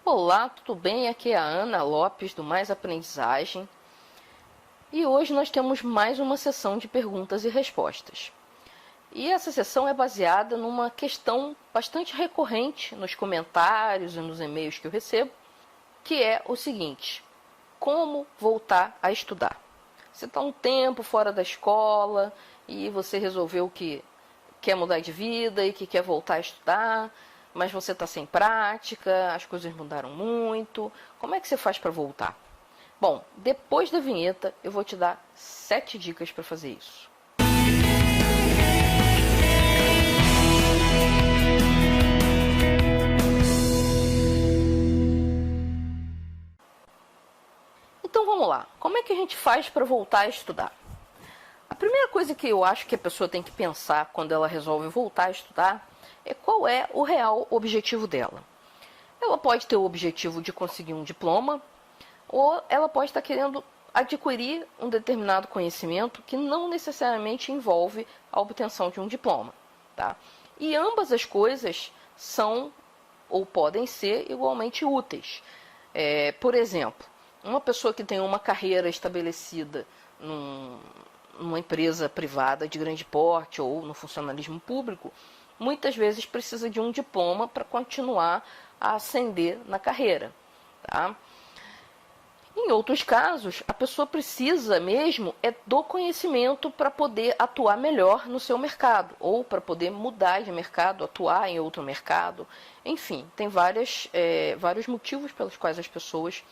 Olá, tudo bem? Aqui é a Ana Lopes do Mais Aprendizagem e hoje nós temos mais uma sessão de perguntas e respostas. E essa sessão é baseada numa questão bastante recorrente nos comentários e nos e-mails que eu recebo, que é o seguinte: como voltar a estudar? Você está um tempo fora da escola e você resolveu que quer mudar de vida e que quer voltar a estudar, mas você está sem prática, as coisas mudaram muito. Como é que você faz para voltar? Bom, depois da vinheta eu vou te dar 7 dicas para fazer isso. Então vamos lá. Como é que a gente faz para voltar a estudar? A primeira coisa que eu acho que a pessoa tem que pensar quando ela resolve voltar a estudar é qual é o real objetivo dela. Ela pode ter o objetivo de conseguir um diploma, ou ela pode estar querendo adquirir um determinado conhecimento que não necessariamente envolve a obtenção de um diploma. Tá? E ambas as coisas são ou podem ser igualmente úteis. Por exemplo, uma pessoa que tem uma carreira estabelecida numa empresa privada de grande porte ou no funcionalismo público, muitas vezes precisa de um diploma para continuar a ascender na carreira. Tá? Em outros casos, a pessoa precisa mesmo do conhecimento para poder atuar melhor no seu mercado, ou para poder mudar de mercado, atuar em outro mercado. Enfim, tem vários motivos pelos quais as pessoas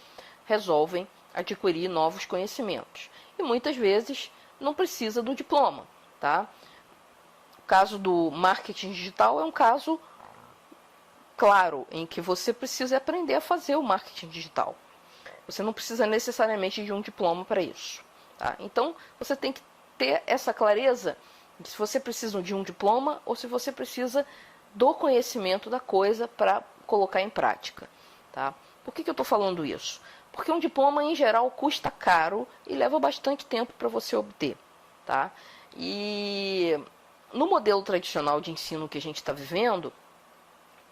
resolvem adquirir novos conhecimentos. E muitas vezes não precisa do diploma. Tá? O caso do marketing digital é um caso claro, em que você precisa aprender a fazer o marketing digital. Você não precisa necessariamente de um diploma para isso. Tá? Então, você tem que ter essa clareza de se você precisa de um diploma ou se você precisa do conhecimento da coisa para colocar em prática. Tá? Por que eu estou falando isso? Porque um diploma, em geral, custa caro e leva bastante tempo para você obter. Tá? E no modelo tradicional de ensino que a gente está vivendo,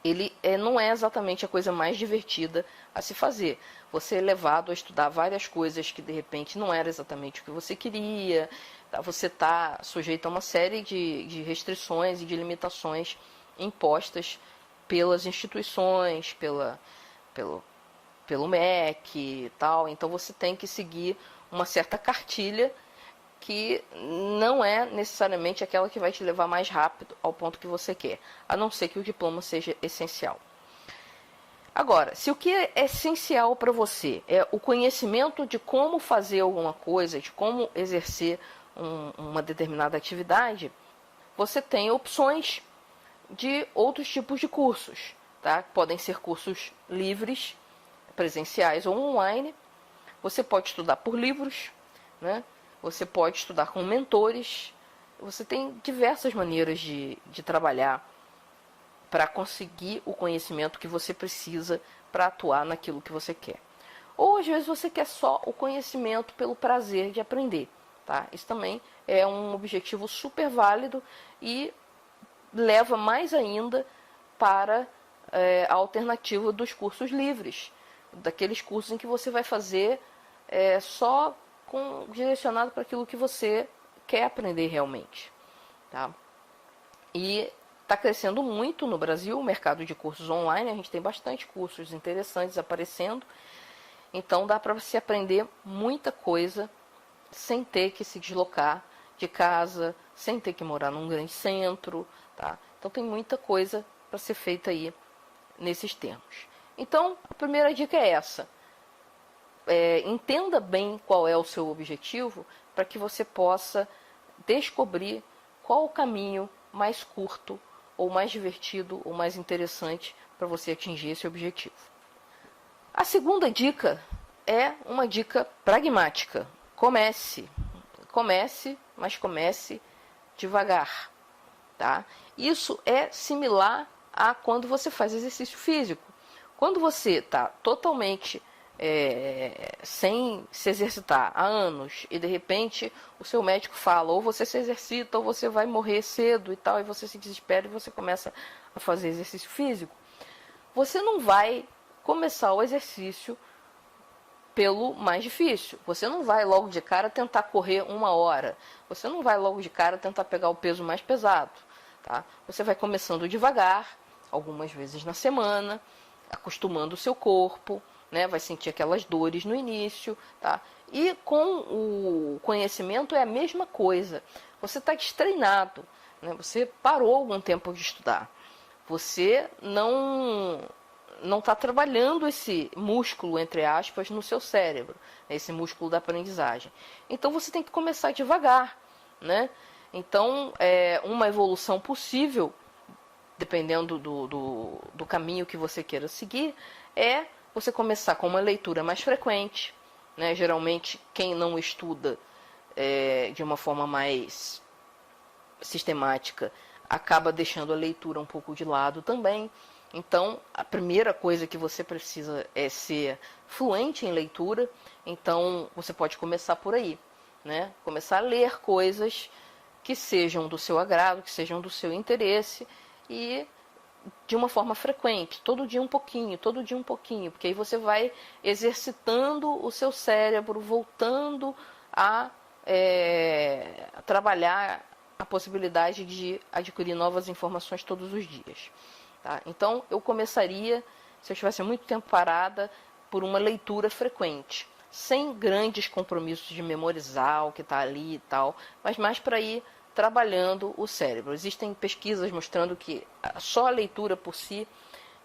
ele não é exatamente a coisa mais divertida a se fazer. Você é levado a estudar várias coisas que de repente não era exatamente o que você queria. Tá? Você está sujeito a uma série de restrições e de limitações impostas pelas instituições, pelo MEC e tal. Então você tem que seguir uma certa cartilha que não é necessariamente aquela que vai te levar mais rápido ao ponto que você quer, a não ser que o diploma seja essencial. Agora, se o que é essencial para você é o conhecimento de como fazer alguma coisa, de como exercer uma determinada atividade, você tem opções de outros tipos de cursos. Tá? Podem ser cursos livres, presenciais ou online. Você pode estudar por livros, né? Você pode estudar com mentores. Você tem diversas maneiras de trabalhar para conseguir o conhecimento que você precisa para atuar naquilo que você quer. Ou às vezes você quer só o conhecimento pelo prazer de aprender. Tá? Isso também é um objetivo super válido e leva mais ainda para a alternativa dos cursos livres, daqueles cursos em que você vai fazer só direcionado para aquilo que você quer aprender realmente. Tá? E está crescendo muito no Brasil o mercado de cursos online. A gente tem bastante cursos interessantes aparecendo. Então dá para você aprender muita coisa sem ter que se deslocar de casa, sem ter que morar num grande centro. Tá? Então tem muita coisa para ser feita aí nesses termos. Então a primeira dica é essa. Entenda bem qual é o seu objetivo para que você possa descobrir qual o caminho mais curto ou mais divertido ou mais interessante para você atingir esse objetivo. A segunda dica é uma dica pragmática. Comece, mas comece devagar. Tá? Isso é similar a quando você faz exercício físico. Quando você está totalmente sem se exercitar há anos e de repente o seu médico fala ou você se exercita ou você vai morrer cedo e tal, e você se desespera e você começa a fazer exercício físico, você não vai começar o exercício pelo mais difícil. Você não vai logo de cara tentar correr 1 hora. Você não vai logo de cara tentar pegar o peso mais pesado. Tá? Você vai começando devagar, algumas vezes na semana, acostumando o seu corpo, né? Vai sentir aquelas dores no início. Tá? E com o conhecimento é a mesma coisa. Você está destreinado, né? Você parou algum tempo de estudar. Você não está trabalhando esse músculo, entre aspas, no seu cérebro, esse músculo da aprendizagem. Então você tem que começar devagar, né? Então, uma evolução possível, dependendo do caminho que você queira seguir, é você começar com uma leitura mais frequente, né? Geralmente, quem não estuda de uma forma mais sistemática acaba deixando a leitura um pouco de lado também. Então, a primeira coisa que você precisa é ser fluente em leitura. Então, você pode começar por aí, né? Começar a ler coisas que sejam do seu agrado, que sejam do seu interesse e de uma forma frequente, todo dia um pouquinho, porque aí você vai exercitando o seu cérebro, voltando a trabalhar a possibilidade de adquirir novas informações todos os dias. Tá? Então, eu começaria, se eu estivesse muito tempo parada, por uma leitura frequente, sem grandes compromissos de memorizar o que está ali e tal, mas mais para ir trabalhando o cérebro. Existem pesquisas mostrando que só a leitura por si,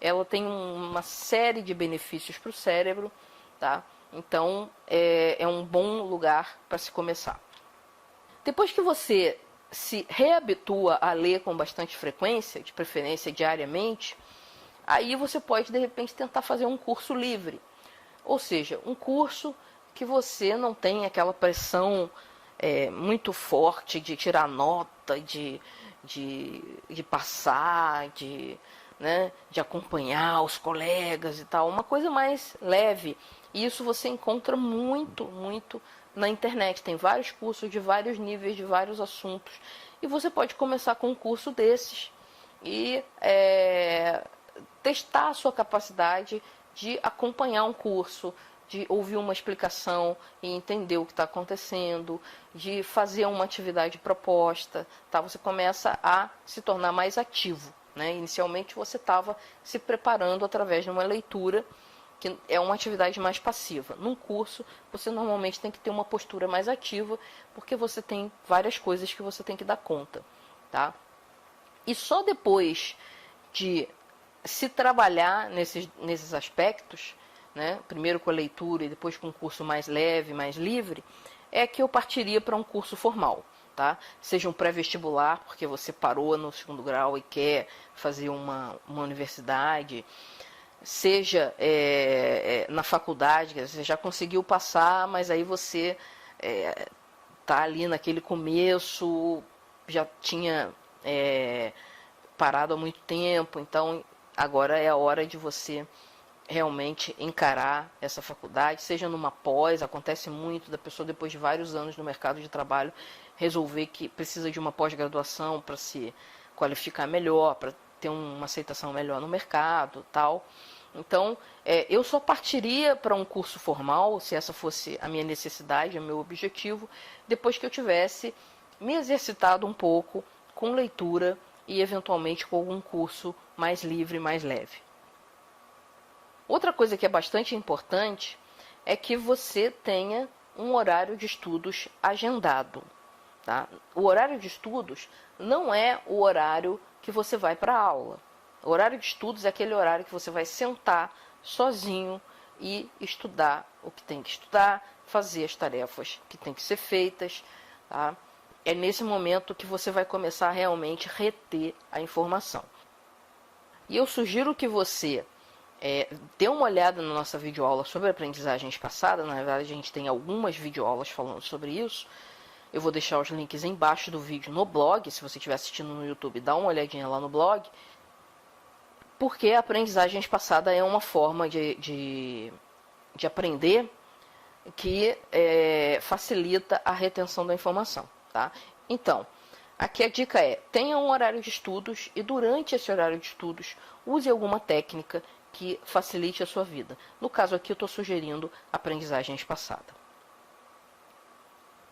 ela tem uma série de benefícios para o cérebro, tá? Então, é um bom lugar para se começar. Depois que você se reabitua a ler com bastante frequência, de preferência diariamente, aí você pode, de repente, tentar fazer um curso livre. Ou seja, um curso que você não tem aquela pressão muito forte de tirar nota, de passar, né, de acompanhar os colegas e tal. Uma coisa mais leve. E isso você encontra muito na internet. Tem vários cursos de vários níveis, de vários assuntos. E você pode começar com um curso desses e testar a sua capacidade de acompanhar um curso, de ouvir uma explicação e entender o que está acontecendo, de fazer uma atividade proposta. Tá? Você começa a se tornar mais ativo. Né? Inicialmente você estava se preparando através de uma leitura, que é uma atividade mais passiva. Num curso, você normalmente tem que ter uma postura mais ativa, porque você tem várias coisas que você tem que dar conta. Tá? E só depois de se trabalhar nesses aspectos, né, primeiro com a leitura e depois com um curso mais leve, mais livre, é que eu partiria para um curso formal. Tá? Seja um pré-vestibular, porque você parou no 2º grau e quer fazer uma universidade, seja na faculdade, você já conseguiu passar, mas aí você está ali naquele começo, já tinha parado há muito tempo, então agora é a hora de você realmente encarar essa faculdade, seja numa pós. Acontece muito da pessoa, depois de vários anos no mercado de trabalho, resolver que precisa de uma pós-graduação para se qualificar melhor, para ter uma aceitação melhor no mercado, tal. Então, eu só partiria para um curso formal, se essa fosse a minha necessidade, o meu objetivo, depois que eu tivesse me exercitado um pouco com leitura e, eventualmente, com algum curso mais livre, mais leve. Outra coisa que é bastante importante é que você tenha um horário de estudos agendado. Tá? O horário de estudos não é o horário que você vai para a aula. O horário de estudos é aquele horário que você vai sentar sozinho e estudar o que tem que estudar, fazer as tarefas que tem que ser feitas. Tá? É nesse momento que você vai começar a realmente reter a informação. E eu sugiro que você dê uma olhada na nossa videoaula sobre aprendizagens passadas. Na verdade, a gente tem algumas videoaulas falando sobre isso. Eu vou deixar os links embaixo do vídeo no blog. Se você estiver assistindo no YouTube, dá uma olhadinha lá no blog. Porque a aprendizagem passada é uma forma de aprender que facilita a retenção da informação. Tá? Então, aqui a dica é: tenha um horário de estudos e durante esse horário de estudos use alguma técnica que facilite a sua vida. No caso aqui eu estou sugerindo aprendizagem espaçada.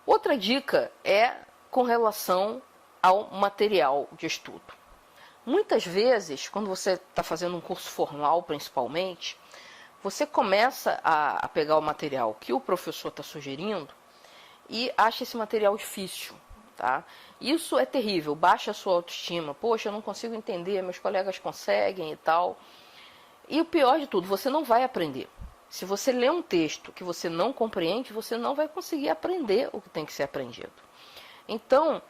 Outra dica é com relação ao material de estudo. Muitas vezes, quando você está fazendo um curso formal principalmente, você começa a pegar o material que o professor está sugerindo e acha esse material difícil. Tá? Isso é terrível, baixa a sua autoestima. Poxa, eu não consigo entender, meus colegas conseguem e tal. E o pior de tudo, você não vai aprender. Se você lê um texto que você não compreende, você não vai conseguir aprender o que tem que ser aprendido. Então,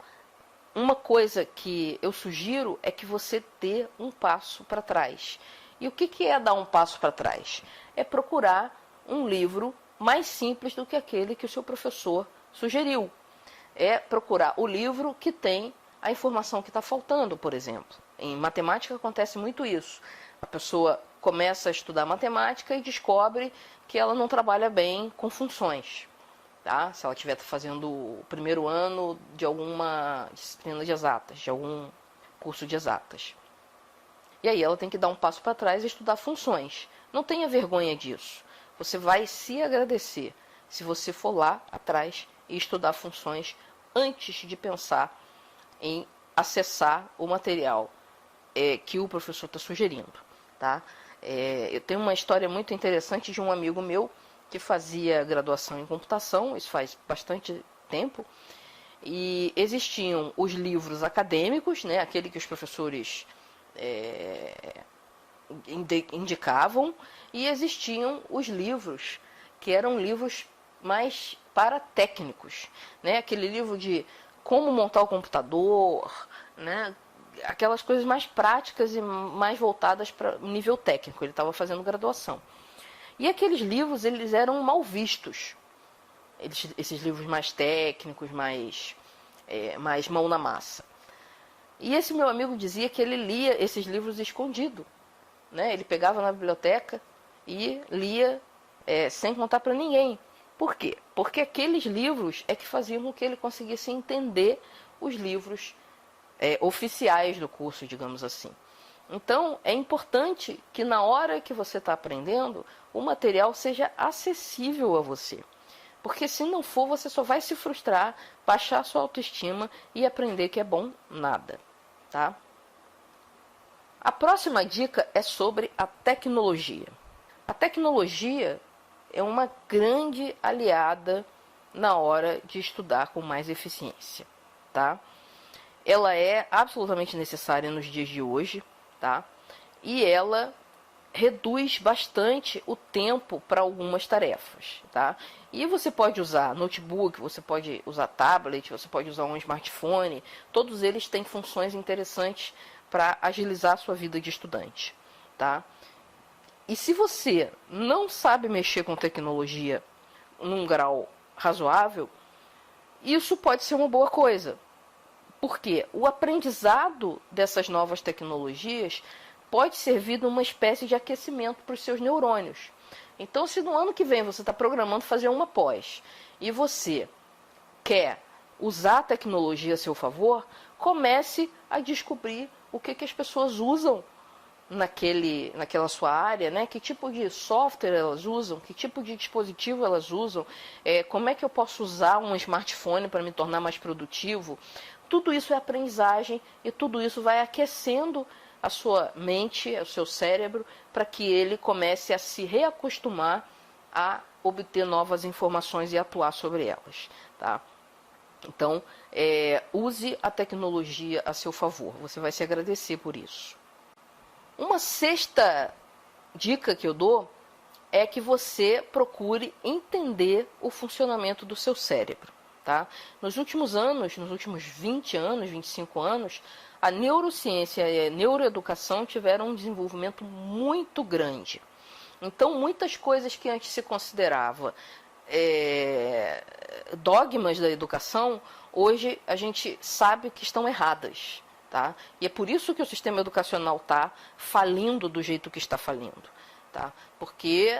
uma coisa que eu sugiro é que você dê um passo para trás. E o que é dar um passo para trás? É procurar um livro mais simples do que aquele que o seu professor sugeriu. É procurar o livro que tem a informação que está faltando, por exemplo. Em matemática acontece muito isso. A pessoa começa a estudar matemática e descobre que ela não trabalha bem com funções. Tá? Se ela estiver fazendo o primeiro ano de alguma disciplina de exatas, de algum curso de exatas. E aí ela tem que dar um passo para trás e estudar funções. Não tenha vergonha disso. Você vai se agradecer se você for lá atrás e estudar funções antes de pensar em acessar o material que o professor está sugerindo. Tá? Eu tenho uma história muito interessante de um amigo meu que fazia graduação em computação, isso faz bastante tempo, e existiam os livros acadêmicos, né, aquele que os professores indicavam, e existiam os livros que eram livros mais para técnicos, né, aquele livro de como montar o computador, né, aquelas coisas mais práticas e mais voltadas para o nível técnico. Ele estava fazendo graduação. E aqueles livros, eles eram mal vistos. Esses livros mais técnicos, mais mão na massa. E esse meu amigo dizia que ele lia esses livros escondido. Né? Ele pegava na biblioteca e lia sem contar para ninguém. Por quê? Porque aqueles livros é que faziam com que ele conseguisse entender os livros oficiais do curso, digamos assim. Então, é importante que na hora que você está aprendendo, o material seja acessível a você. Porque se não for, você só vai se frustrar, baixar a sua autoestima e aprender que é bom nada. Tá? A próxima dica é sobre a tecnologia. A tecnologia é uma grande aliada na hora de estudar com mais eficiência. Tá? Ela é absolutamente necessária nos dias de hoje, tá? E ela reduz bastante o tempo para algumas tarefas, tá? E você pode usar notebook, você pode usar tablet, você pode usar um smartphone, todos eles têm funções interessantes para agilizar a sua vida de estudante, tá? E se você não sabe mexer com tecnologia num grau razoável, isso pode ser uma boa coisa. Porque o aprendizado dessas novas tecnologias pode servir de uma espécie de aquecimento para os seus neurônios. Então, se no ano que vem você está programando fazer uma pós e você quer usar a tecnologia a seu favor, comece a descobrir o que as pessoas usam naquela sua área, né? Que tipo de software elas usam, que tipo de dispositivo elas usam, como é que eu posso usar um smartphone para me tornar mais produtivo. Tudo isso é aprendizagem e tudo isso vai aquecendo a sua mente, o seu cérebro, para que ele comece a se reacostumar a obter novas informações e atuar sobre elas. Tá? Então, use a tecnologia a seu favor, você vai se agradecer por isso. Uma sexta dica que eu dou é que você procure entender o funcionamento do seu cérebro. Tá? Nos últimos anos, nos últimos 20 anos, 25 anos, a neurociência e a neuroeducação tiveram um desenvolvimento muito grande. Então, muitas coisas que antes se considerava dogmas da educação, hoje a gente sabe que estão erradas. Tá? E é por isso que o sistema educacional está falindo do jeito que está falindo. Tá? Porque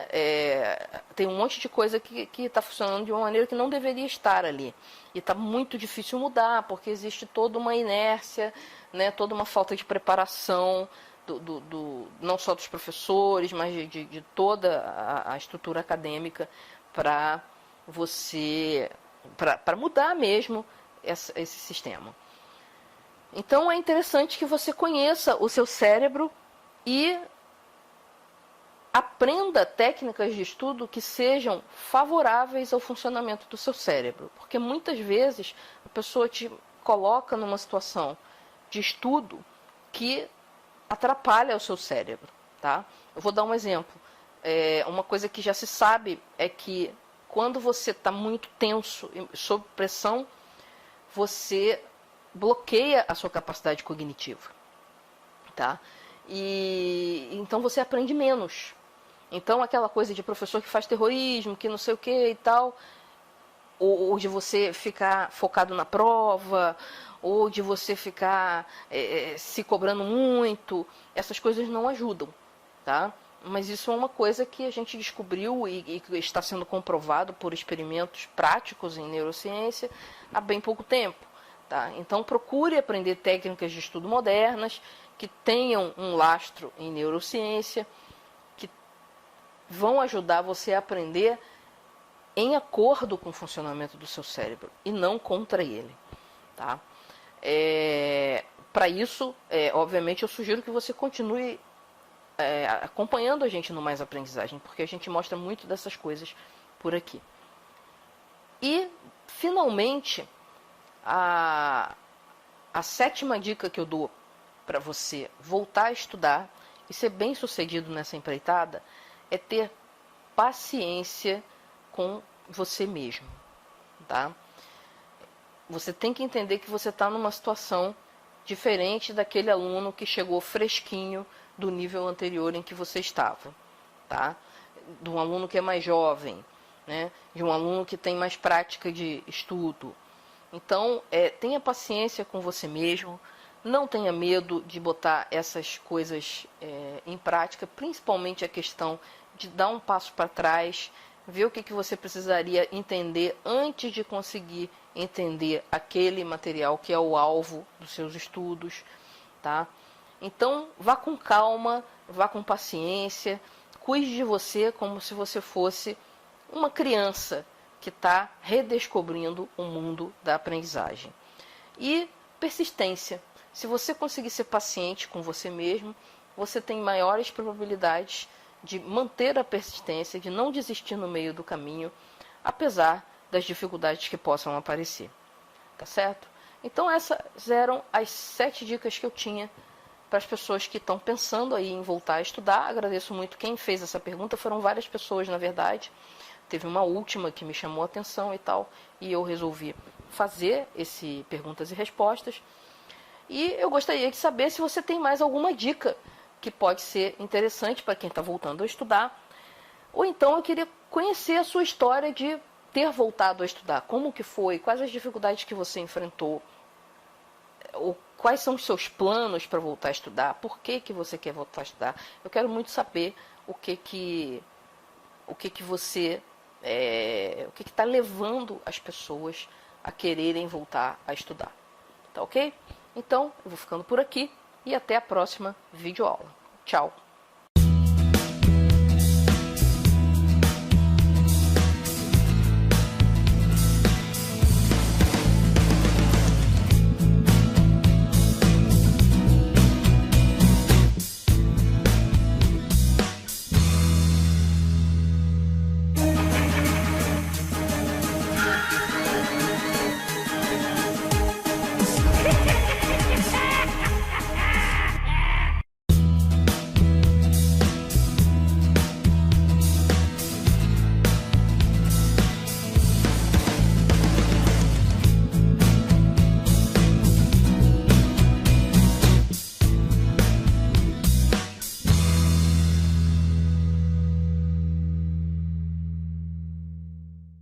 tem um monte de coisa que está funcionando de uma maneira que não deveria estar ali. E está muito difícil mudar, porque existe toda uma inércia, né, toda uma falta de preparação não só dos professores, mas de toda a estrutura acadêmica para para mudar mesmo esse sistema. Então é interessante que você conheça o seu cérebro e aprenda técnicas de estudo que sejam favoráveis ao funcionamento do seu cérebro. Porque muitas vezes a pessoa te coloca numa situação de estudo que atrapalha o seu cérebro. Tá? Eu vou dar um exemplo. Uma coisa que já se sabe é que quando você está muito tenso, sob pressão, você bloqueia a sua capacidade cognitiva. Tá? E então você aprende menos. Então aquela coisa de professor que faz terrorismo, que não sei o que e tal, ou de você ficar focado na prova, ou de você ficar se cobrando muito, essas coisas não ajudam, tá? Mas isso é uma coisa que a gente descobriu e está sendo comprovado por experimentos práticos em neurociência há bem pouco tempo, tá? Então procure aprender técnicas de estudo modernas que tenham um lastro em neurociência, que vão ajudar você a aprender em acordo com o funcionamento do seu cérebro e não contra ele, tá? Para isso, obviamente, eu sugiro que você continue acompanhando a gente no Mais Aprendizagem, porque a gente mostra muito dessas coisas por aqui. E, finalmente, a 7ª dica que eu dou para você voltar a estudar e ser bem sucedido nessa empreitada é ter paciência com você mesmo, tá? Você tem que entender que você está numa situação diferente daquele aluno que chegou fresquinho do nível anterior em que você estava, tá? De um aluno que é mais jovem, né? De um aluno que tem mais prática de estudo. Então, tenha paciência com você mesmo, não tenha medo de botar essas coisas em prática, principalmente a questão de dar um passo para trás, ver o que você precisaria entender antes de conseguir entender aquele material que é o alvo dos seus estudos, tá? Então, vá com calma, vá com paciência, cuide de você como se você fosse uma criança que está redescobrindo o mundo da aprendizagem. E persistência. Se você conseguir ser paciente com você mesmo, você tem maiores probabilidades de manter a persistência, de não desistir no meio do caminho, apesar das dificuldades que possam aparecer. Tá certo? Então essas eram as 7 dicas que eu tinha para as pessoas que estão pensando aí em voltar a estudar. Agradeço muito quem fez essa pergunta, foram várias pessoas, na verdade. Teve uma última que me chamou a atenção e tal, e eu resolvi fazer esse perguntas e respostas. E eu gostaria de saber se você tem mais alguma dica que pode ser interessante para quem está voltando a estudar. Ou então eu queria conhecer a sua história de ter voltado a estudar. Como que foi? Quais as dificuldades que você enfrentou? Ou quais são os seus planos para voltar a estudar? Por que você quer voltar a estudar? Eu quero muito saber o que você... o que está levando as pessoas a quererem voltar a estudar. Tá ok? Então, eu vou ficando por aqui e até a próxima videoaula. Tchau!